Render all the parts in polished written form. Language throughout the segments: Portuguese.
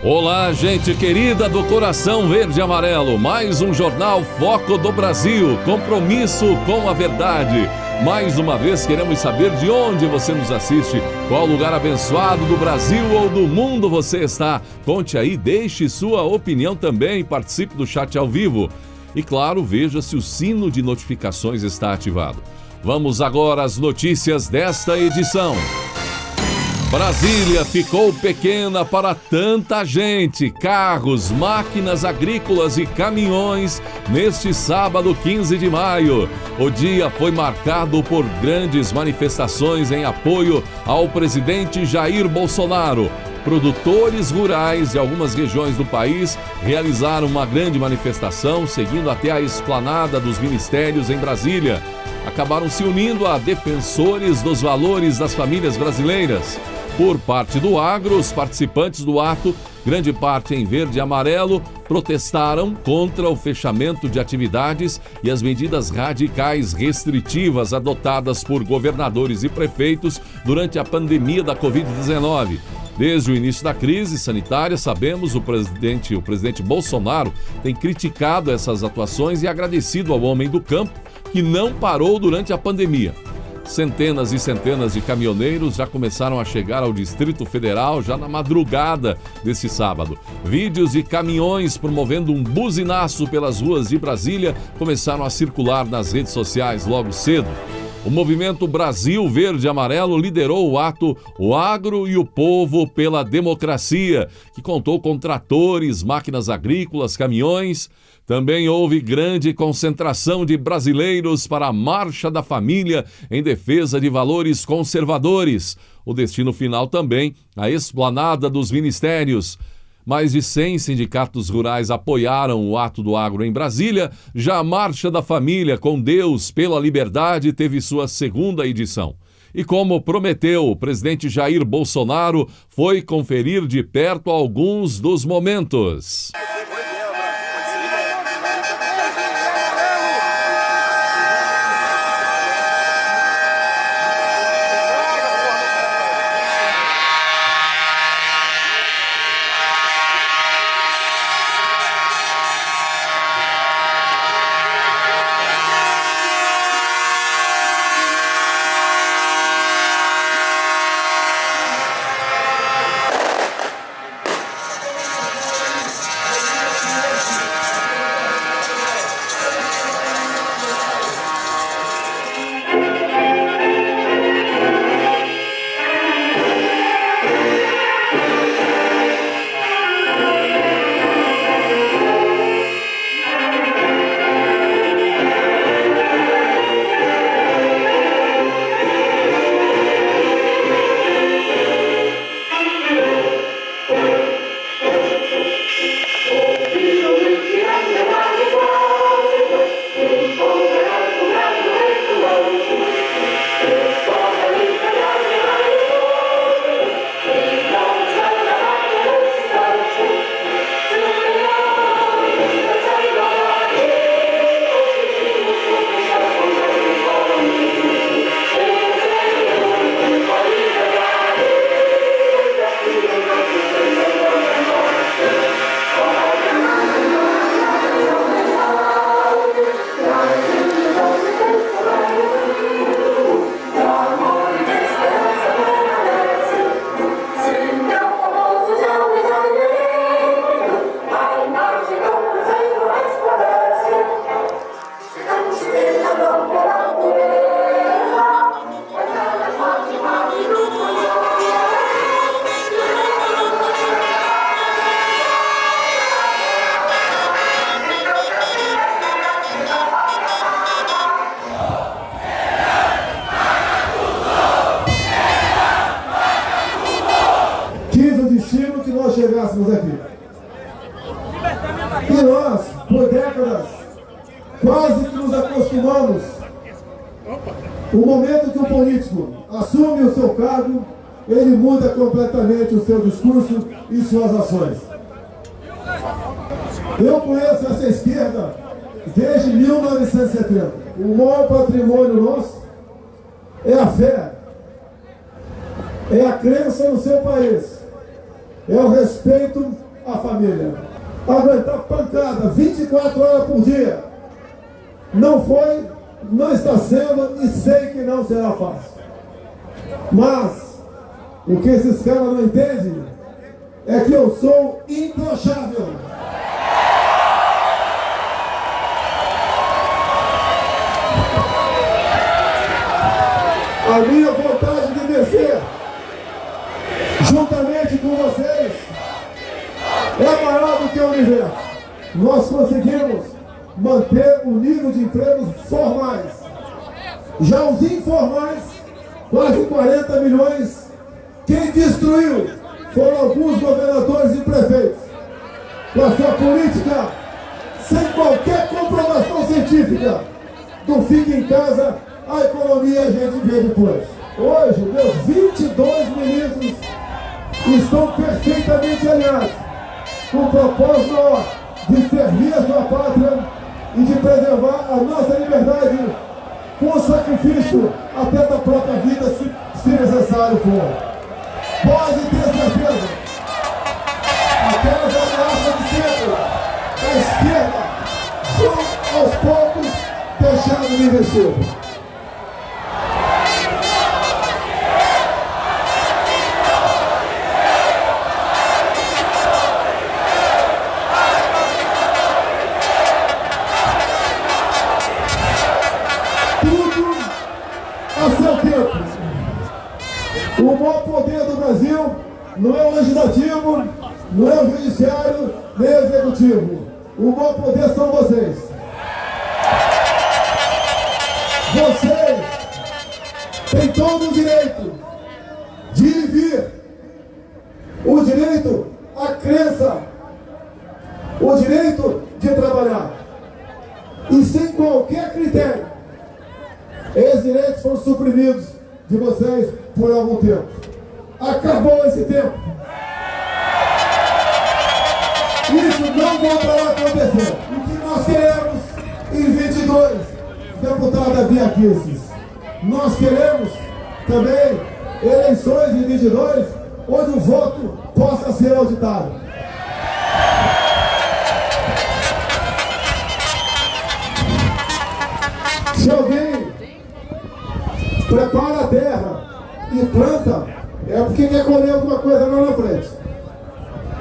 Olá, gente querida do Coração Verde e Amarelo, mais um Jornal Foco do Brasil, compromisso com a verdade. Mais uma vez queremos saber de onde você nos assiste, qual lugar abençoado do Brasil ou do mundo você está. Conte aí, deixe sua opinião também, participe do chat ao vivo. E claro, veja se o sino de notificações está ativado. Vamos agora às notícias desta edição. Brasília ficou pequena para tanta gente, carros, máquinas agrícolas e caminhões neste sábado 15 de maio. O dia foi marcado por grandes manifestações em apoio ao presidente Jair Bolsonaro. Produtores rurais de algumas regiões do país realizaram uma grande manifestação, seguindo até a esplanada dos ministérios em Brasília. Acabaram se unindo a defensores dos valores das famílias brasileiras. Por parte do agro, os participantes do ato, grande parte em verde e amarelo, protestaram contra o fechamento de atividades e as medidas radicais restritivas adotadas por governadores e prefeitos durante a pandemia da Covid-19. Desde o início da crise sanitária, sabemos, o presidente Bolsonaro tem criticado essas atuações e agradecido ao homem do campo que não parou durante a pandemia. Centenas e centenas de caminhoneiros já começaram a chegar ao Distrito Federal já na madrugada desse sábado. Vídeos de caminhões promovendo um buzinaço pelas ruas de Brasília começaram a circular nas redes sociais logo cedo. O movimento Brasil Verde e Amarelo liderou o ato O Agro e o Povo pela Democracia, que contou com tratores, máquinas agrícolas, caminhões. Também houve grande concentração de brasileiros para a Marcha da Família em defesa de valores conservadores. O destino final também, a esplanada dos ministérios. Mais de 100 sindicatos rurais apoiaram o ato do agro em Brasília. Já a Marcha da Família com Deus pela Liberdade teve sua segunda edição. E como prometeu, o presidente Jair Bolsonaro foi conferir de perto alguns dos momentos. chegássemos aqui. E nós, por décadas, quase que nos acostumamos. O momento que o político assume o seu cargo, ele muda completamente o seu discurso e suas ações. Eu conheço essa esquerda desde 1970. O maior patrimônio nosso é a fé, é a crença no seu país, é o respeito a família. Aguentar pancada 24 horas por dia não foi, não está sendo e sei que não será fácil. Mas o que esses caras não entendem é que eu sou imbrochável. A minha vontade de vencer, juntamente com vocês, é maior do que o universo. Nós conseguimos manter o nível de empregos formais. Já os informais, quase 40 milhões, quem destruiu foram alguns governadores e prefeitos. Com a sua política, sem qualquer comprovação científica, do fique em casa, a economia a gente vê depois. Hoje, meus 22 ministros estão perfeitamente alinhados com o propósito maior de servir a sua pátria e de preservar a nossa liberdade com sacrifício até da própria vida, se necessário for. Pode ter certeza, aquelas ameaças de centro, da esquerda, vão aos poucos deixando de investir. O maior poder do Brasil não é o legislativo, não é o judiciário, nem o executivo. O maior poder são vocês. Vocês têm todo o direito de vir, o direito à crença, o direito de trabalhar. E sem qualquer critério, esses direitos foram suprimidos de vocês por algum tempo. Acabou esse tempo. Isso não voltará a acontecer. O que nós queremos em 22, deputada Bia Kicis, nós queremos também eleições em 22, onde o voto possa ser auditado. Se alguém prepara a terra e planta, é porque quer colher alguma coisa lá na frente.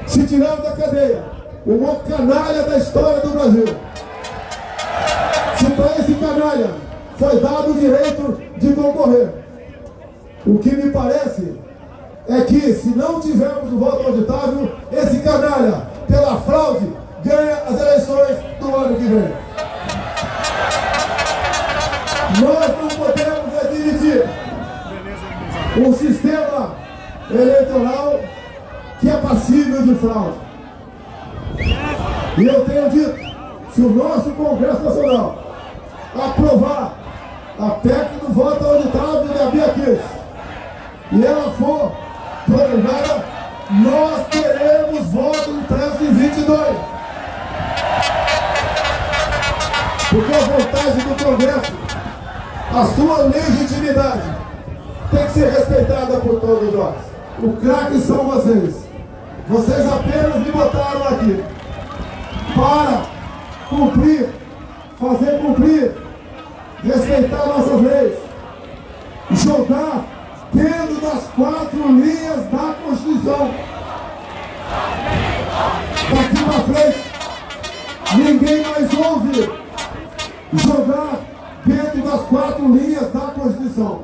Se tirar da cadeia o maior canalha da história do Brasil, se para esse canalha foi dado o direito de concorrer, o que me parece é que, se não tivermos o voto auditável, esse canalha, pela fraude, ganha as eleições do ano que vem. Nós não podemos admitir um sistema eleitoral que é passível de fraude. E eu tenho dito, se o nosso Congresso Nacional aprovar a PEC do voto auditável da Bia Kicis e ela for promulgada, nós teremos voto no trânsito em 22. Porque a vontade do Congresso, a sua legitimidade, tem que ser respeitada por todos nós. O craque são vocês. Vocês apenas me botaram aqui para cumprir, fazer cumprir, respeitar nossas leis, jogar dentro das 4 linhas da Constituição. Daqui para frente, ninguém mais ouve jogar dentro das 4 linhas da Constituição.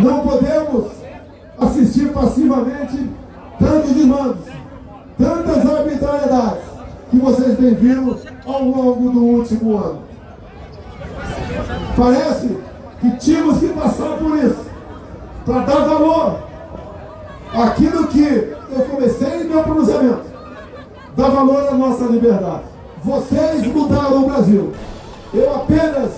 Não podemos assistir passivamente tantos desmandos, tantas arbitrariedades que vocês têm visto ao longo do último ano. Parece que tínhamos que passar por isso para dar valor àquilo que eu comecei em meu pronunciamento, dar valor à nossa liberdade. Vocês mudaram o Brasil. Eu apenas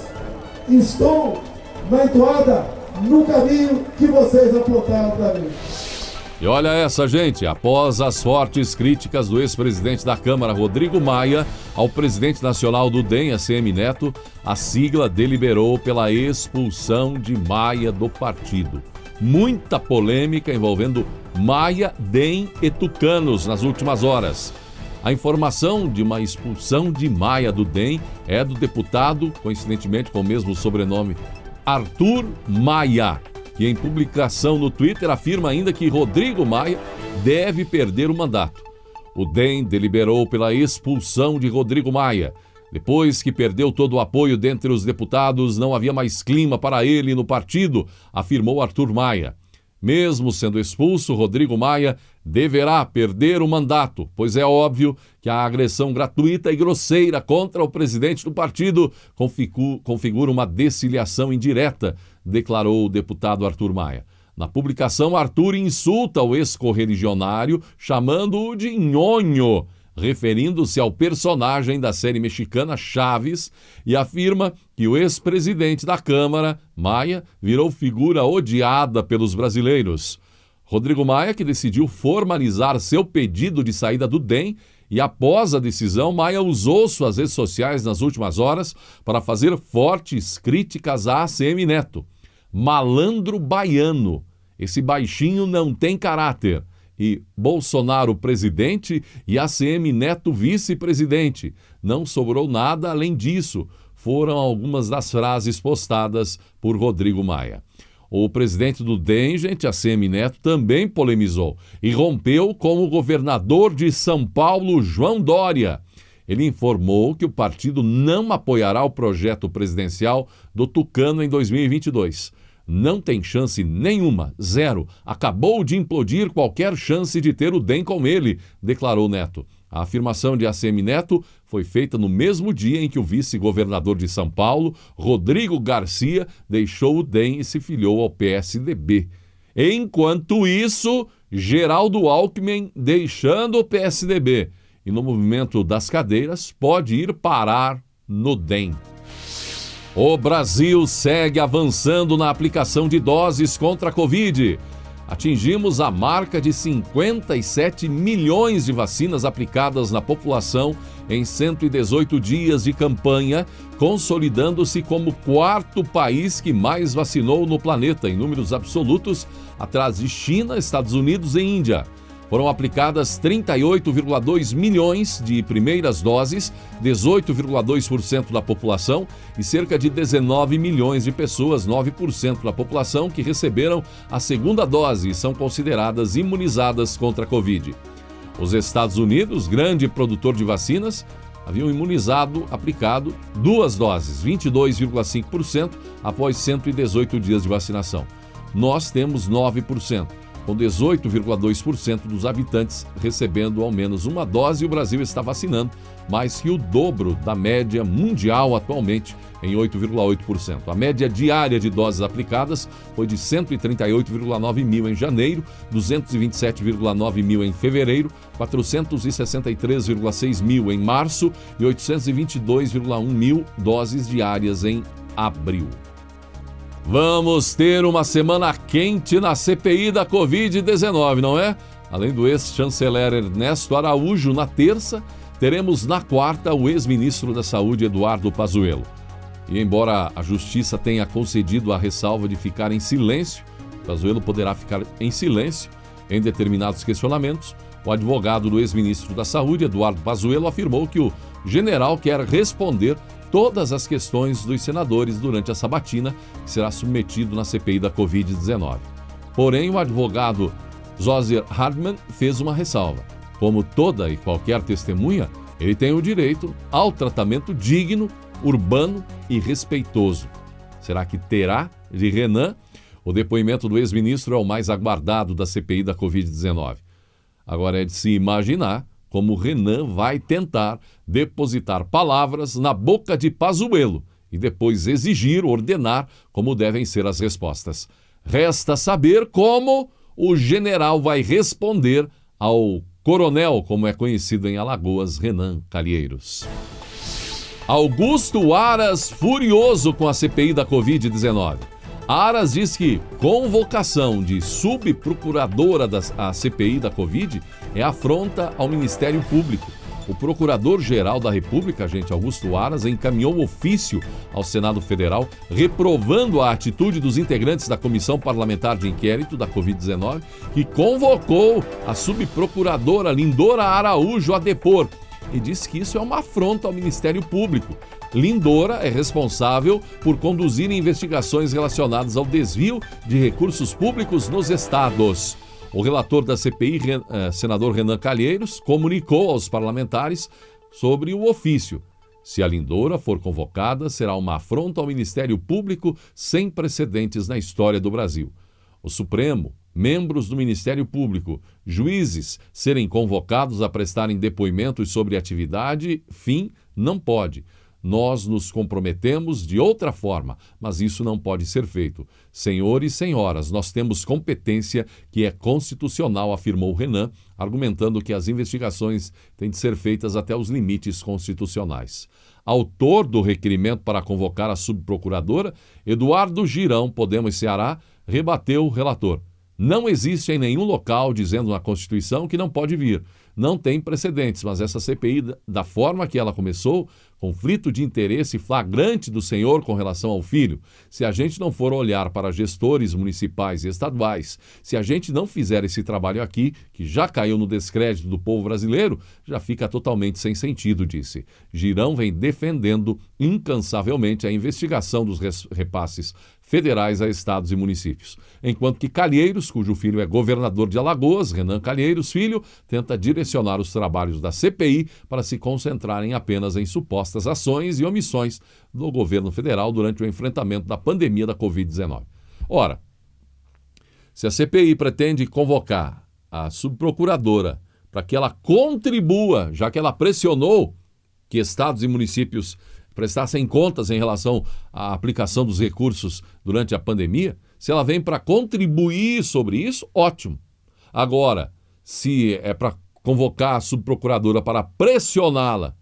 estou na entoada no caminho que vocês apontaram para mim. E olha essa, gente, após as fortes críticas do ex-presidente da Câmara, Rodrigo Maia, ao presidente nacional do DEM, ACM Neto, a sigla deliberou pela expulsão de Maia do partido. muita polêmica envolvendo Maia, DEM e tucanos nas últimas horas. A informação de uma expulsão de Maia do DEM é do deputado, coincidentemente com o mesmo sobrenome, Arthur Maia, que em publicação no Twitter afirma ainda que Rodrigo Maia deve perder o mandato. O DEM deliberou pela expulsão de Rodrigo Maia. Depois que perdeu todo o apoio dentre os deputados, não havia mais clima para ele no partido, afirmou Arthur Maia. Mesmo sendo expulso, Rodrigo Maia deverá perder o mandato, pois é óbvio que a agressão gratuita e grosseira contra o presidente do partido configura uma desfiliação indireta, declarou o deputado Arthur Maia. Na publicação, Arthur insulta o ex-correligionário, chamando-o de nhonho, referindo-se ao personagem da série mexicana Chaves, e afirma que o ex-presidente da Câmara, Maia, virou figura odiada pelos brasileiros. Rodrigo Maia, que decidiu formalizar seu pedido de saída do DEM, e após a decisão, Maia usou suas redes sociais nas últimas horas para fazer fortes críticas a ACM Neto. Malandro baiano, esse baixinho não tem caráter. E Bolsonaro presidente e ACM Neto vice-presidente. Não sobrou nada além disso, foram algumas das frases postadas por Rodrigo Maia. O presidente do DEM, ACM Neto, também polemizou e rompeu com o governador de São Paulo, João Dória. Ele informou que o partido não apoiará o projeto presidencial do Tucano em 2022. Não tem chance nenhuma, zero. Acabou de implodir qualquer chance de ter o DEM com ele, declarou Neto. A afirmação de ACM Neto foi feita no mesmo dia em que o vice-governador de São Paulo, Rodrigo Garcia, deixou o DEM e se filiou ao PSDB. Enquanto isso, Geraldo Alckmin deixando o PSDB e no movimento das cadeiras pode ir parar no DEM. O Brasil segue avançando na aplicação de doses contra a Covid. Atingimos a marca de 57 milhões de vacinas aplicadas na população em 118 dias de campanha, consolidando-se como o quarto país que mais vacinou no planeta, em números absolutos, atrás de China, Estados Unidos e Índia. Foram aplicadas 38,2 milhões de primeiras doses, 18,2% da população, e cerca de 19 milhões de pessoas, 9% da população, que receberam a segunda dose e são consideradas imunizadas contra a Covid. Os Estados Unidos, grande produtor de vacinas, haviam aplicado 2 doses, 22,5%, após 118 dias de vacinação. Nós temos 9%. Com 18,2% dos habitantes recebendo ao menos uma dose, e o Brasil está vacinando mais que o dobro da média mundial atualmente, em 8,8%. A média diária de doses aplicadas foi de 138,9 mil em janeiro, 227,9 mil em fevereiro, 463,6 mil em março e 822,1 mil doses diárias em abril. Vamos ter uma semana quente na CPI da Covid-19, não é? Além do ex-chanceler Ernesto Araújo, na terça, teremos na quarta o ex-ministro da Saúde, Eduardo Pazuello. E embora a Justiça tenha concedido a ressalva de ficar em silêncio, Pazuello poderá ficar em silêncio em determinados questionamentos. O advogado do ex-ministro da Saúde, Eduardo Pazuello, afirmou que o general quer responder todas as questões dos senadores durante a sabatina, que será submetido na CPI da Covid-19. Porém, o advogado Zoser Hardman fez uma ressalva. Como toda e qualquer testemunha, ele tem o direito ao tratamento digno, urbano e respeitoso. Será que terá de Renan? O depoimento do ex-ministro é o mais aguardado da CPI da Covid-19. Agora é de se imaginar como Renan vai tentar depositar palavras na boca de Pazuello e depois exigir, ordenar como devem ser as respostas. Resta saber como o general vai responder ao coronel, como é conhecido em Alagoas, Renan Calheiros. Augusto Aras furioso com a CPI da Covid-19. Aras diz que convocação de subprocuradora da CPI da Covid é afronta ao Ministério Público. O Procurador-Geral da República, agente Augusto Aras, encaminhou ofício ao Senado Federal reprovando a atitude dos integrantes da Comissão Parlamentar de Inquérito da Covid-19, que convocou a subprocuradora Lindora Araújo a depor e disse que isso é uma afronta ao Ministério Público. Lindora é responsável por conduzir investigações relacionadas ao desvio de recursos públicos nos estados. O relator da CPI, senador Renan Calheiros, comunicou aos parlamentares sobre o ofício. Se a Lindora for convocada, será uma afronta ao Ministério Público sem precedentes na história do Brasil. O Supremo, membros do Ministério Público, juízes serem convocados a prestarem depoimentos sobre atividade, fim, não pode. Nós nos comprometemos de outra forma, mas isso não pode ser feito. Senhores e senhoras, nós temos competência que é constitucional, afirmou Renan, argumentando que as investigações têm de ser feitas até os limites constitucionais. Autor do requerimento para convocar a subprocuradora, Eduardo Girão, Podemos Ceará, rebateu o relator. Não existe em nenhum local dizendo na Constituição que não pode vir. Não tem precedentes, mas essa CPI, da forma que ela começou, conflito de interesse flagrante do senhor com relação ao filho, se a gente não for olhar para gestores municipais e estaduais, se a gente não fizer esse trabalho aqui, que já caiu no descrédito do povo brasileiro, já fica totalmente sem sentido, disse. Girão vem defendendo incansavelmente a investigação dos repasses federais a estados e municípios. Enquanto que Calheiros, cujo filho é governador de Alagoas, Renan Calheiros Filho, tenta direcionar os trabalhos da CPI para se concentrarem apenas em supostas ações e omissões do governo federal durante o enfrentamento da pandemia da Covid-19. Ora, se a CPI pretende convocar a subprocuradora para que ela contribua, já que ela pressionou que estados e municípios prestassem contas em relação à aplicação dos recursos durante a pandemia, se ela vem para contribuir sobre isso, ótimo. Agora, se é para convocar a subprocuradora para pressioná-la,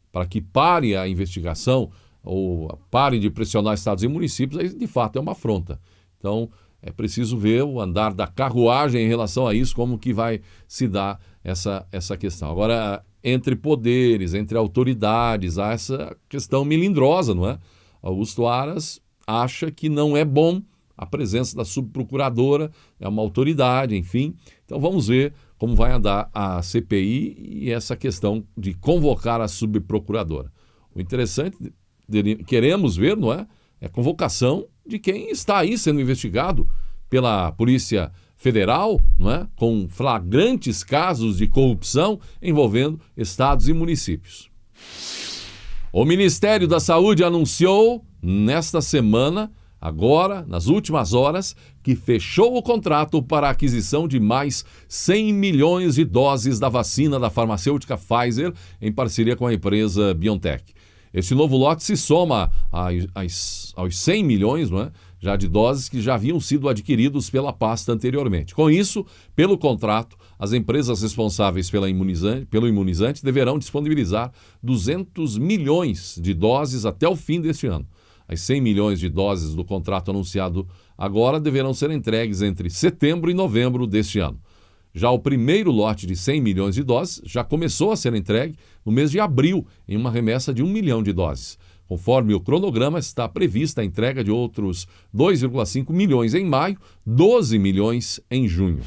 para que pare a investigação ou pare de pressionar estados e municípios, aí de fato é uma afronta. Então, é preciso ver o andar da carruagem em relação a isso, como que vai se dar essa questão. Agora, entre poderes, entre autoridades, há essa questão melindrosa, não é? Augusto Aras acha que não é bom a presença da subprocuradora, é uma autoridade, enfim. Então vamos ver como vai andar a CPI e essa questão de convocar a subprocuradora. O interessante, queremos ver, não é? É a convocação de quem está aí sendo investigado pela Polícia Federal, não é? Com flagrantes casos de corrupção envolvendo estados e municípios. O Ministério da Saúde anunciou nesta semana, agora, nas últimas horas, que fechou o contrato para a aquisição de mais 100 milhões de doses da vacina da farmacêutica Pfizer em parceria com a empresa BioNTech. Esse novo lote se soma aos 100 milhões, não é? Já de doses que já haviam sido adquiridos pela pasta anteriormente. Com isso, pelo contrato, as empresas responsáveis pelo imunizante deverão disponibilizar 200 milhões de doses até o fim deste ano. As 100 milhões de doses do contrato anunciado agora deverão ser entregues entre setembro e novembro deste ano. Já o primeiro lote de 100 milhões de doses já começou a ser entregue no mês de abril, em uma remessa de 1 milhão de doses. Conforme o cronograma, está prevista a entrega de outros 2,5 milhões em maio, 12 milhões em junho.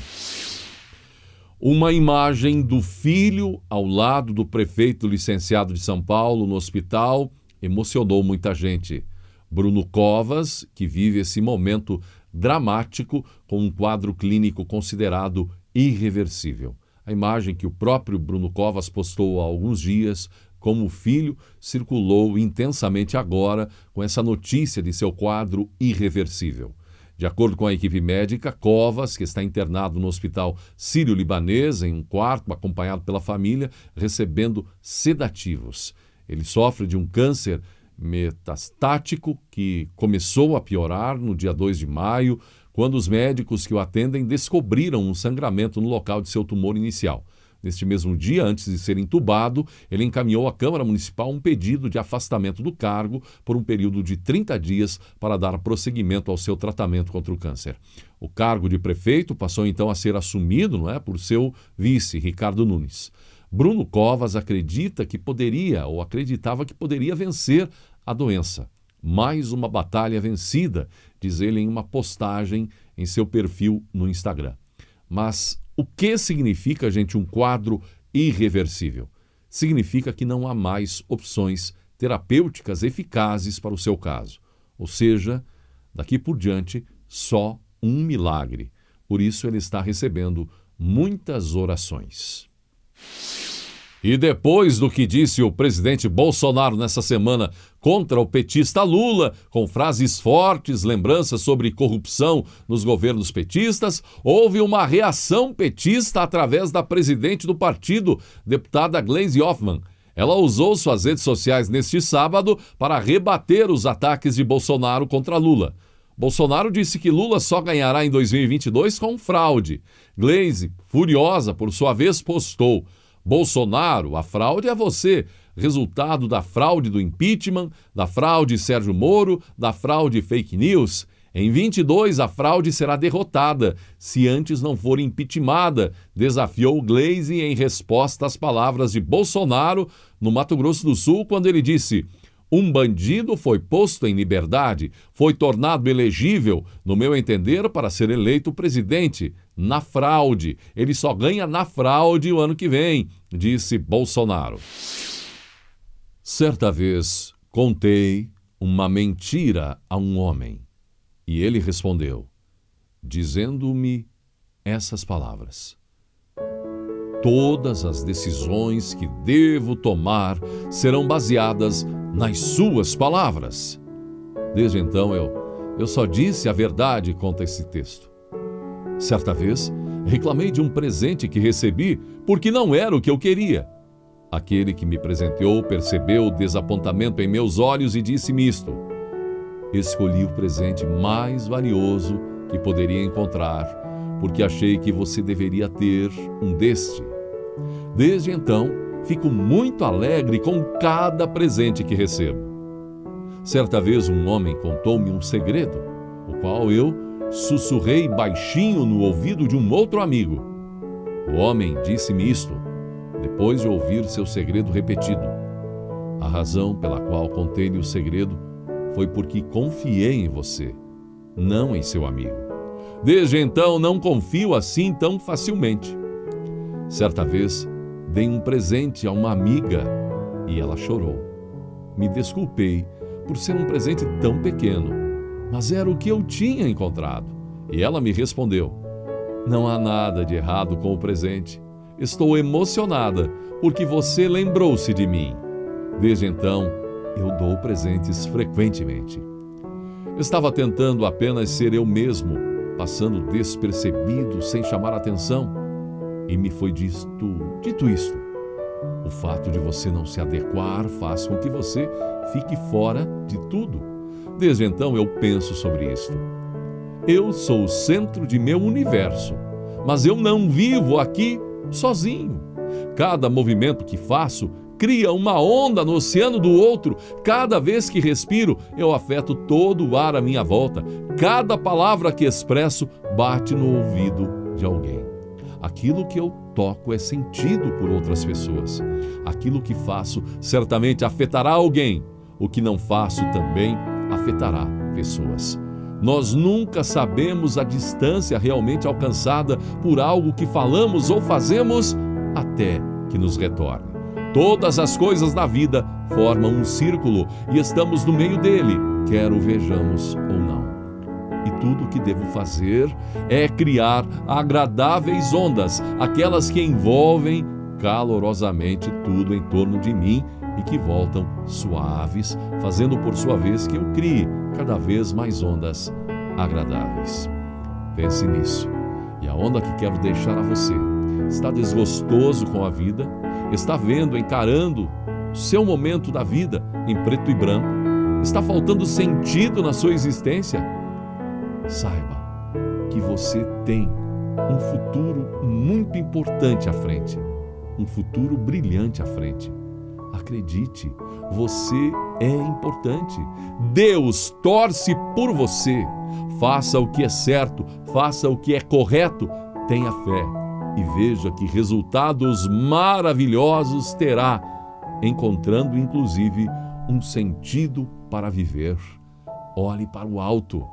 Uma imagem do filho ao lado do prefeito licenciado de São Paulo no hospital emocionou muita gente. Bruno Covas, que vive esse momento dramático com um quadro clínico considerado irreversível. A imagem que o próprio Bruno Covas postou há alguns dias como filho circulou intensamente agora com essa notícia de seu quadro irreversível. De acordo com a equipe médica, Covas, que está internado no hospital sírio-libanês em um quarto acompanhado pela família, recebendo sedativos. Ele sofre de um câncer metastático que começou a piorar no dia 2 de maio, quando os médicos que o atendem descobriram um sangramento no local de seu tumor inicial. Neste mesmo dia, antes de ser entubado, ele encaminhou à Câmara Municipal um pedido de afastamento do cargo por um período de 30 dias para dar prosseguimento ao seu tratamento contra o câncer. O cargo de prefeito passou então a ser assumido, por seu vice, Ricardo Nunes. Bruno Covas acreditava que poderia vencer a doença. Mais uma batalha vencida, diz ele em uma postagem em seu perfil no Instagram. Mas o que significa, gente, um quadro irreversível? Significa que não há mais opções terapêuticas eficazes para o seu caso. Ou seja, daqui por diante, só um milagre. Por isso ele está recebendo muitas orações. E depois do que disse o presidente Bolsonaro nessa semana contra o petista Lula, com frases fortes, lembranças sobre corrupção nos governos petistas, houve uma reação petista através da presidente do partido, deputada Gleisi Hoffmann. Ela usou suas redes sociais neste sábado para rebater os ataques de Bolsonaro contra Lula. Bolsonaro disse que Lula só ganhará em 2022 com fraude. Gleisi, furiosa por sua vez, postou: Bolsonaro, a fraude é você, resultado da fraude do impeachment, da fraude Sérgio Moro, da fraude fake news. Em 22, a fraude será derrotada, se antes não for impeachmentada, desafiou Gleisi em resposta às palavras de Bolsonaro no Mato Grosso do Sul, quando ele disse: um bandido foi posto em liberdade, foi tornado elegível, no meu entender, para ser eleito presidente. Na fraude. Ele só ganha na fraude o ano que vem, disse Bolsonaro. Certa vez, contei uma mentira a um homem. E ele respondeu, dizendo-me essas palavras: todas as decisões que devo tomar serão baseadas nas suas palavras. Desde então, eu só disse a verdade contra esse texto. Certa vez, reclamei de um presente que recebi porque não era o que eu queria. Aquele que me presenteou percebeu o desapontamento em meus olhos e disse-me isto: escolhi o presente mais valioso que poderia encontrar, porque achei que você deveria ter um deste. Desde então, fico muito alegre com cada presente que recebo. Certa vez um homem contou-me um segredo, o qual eu sussurrei baixinho no ouvido de um outro amigo. O homem disse-me isto, depois de ouvir seu segredo repetido: a razão pela qual contei-lhe o segredo foi porque confiei em você, não em seu amigo. Desde então não confio assim tão facilmente. Certa vez dei um presente a uma amiga e ela chorou. Me desculpei por ser um presente tão pequeno, mas era o que eu tinha encontrado. E ela me respondeu: não há nada de errado com o presente. Estou emocionada porque você lembrou-se de mim. Desde então, eu dou presentes frequentemente. Estava tentando apenas ser eu mesmo, passando despercebido, sem chamar atenção. E me foi dito isto: o fato de você não se adequar faz com que você fique fora de tudo. Desde então eu penso sobre isto. Eu sou o centro de meu universo, mas eu não vivo aqui sozinho. Cada movimento que faço cria uma onda no oceano do outro. Cada vez que respiro, eu afeto todo o ar à minha volta. Cada palavra que expresso bate no ouvido de alguém. Aquilo que eu toco é sentido por outras pessoas. Aquilo que faço certamente afetará alguém. O que não faço também afetará pessoas. Nós nunca sabemos a distância realmente alcançada por algo que falamos ou fazemos até que nos retorne. Todas as coisas da vida formam um círculo e estamos no meio dele, quer o vejamos ou não. E tudo o que devo fazer é criar agradáveis ondas, aquelas que envolvem calorosamente tudo em torno de mim e que voltam suaves, fazendo por sua vez que eu crie cada vez mais ondas agradáveis. Pense nisso. E a onda que quero deixar a você: está desgostoso com a vida? Está encarando seu momento da vida em preto e branco? Está faltando sentido na sua existência? Saiba que você tem um futuro muito importante à frente, um futuro brilhante à frente. Acredite, você é importante. Deus torce por você. Faça o que é certo, faça o que é correto, tenha fé. e veja que resultados maravilhosos terá, encontrando inclusive um sentido para viver. Olhe para o alto.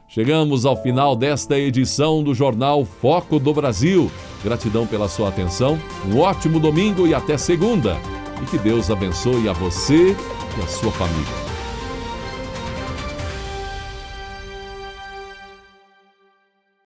Chegamos ao final desta edição do Jornal Foco do Brasil. Gratidão pela sua atenção, um ótimo domingo e até segunda. E que Deus abençoe a você e a sua família.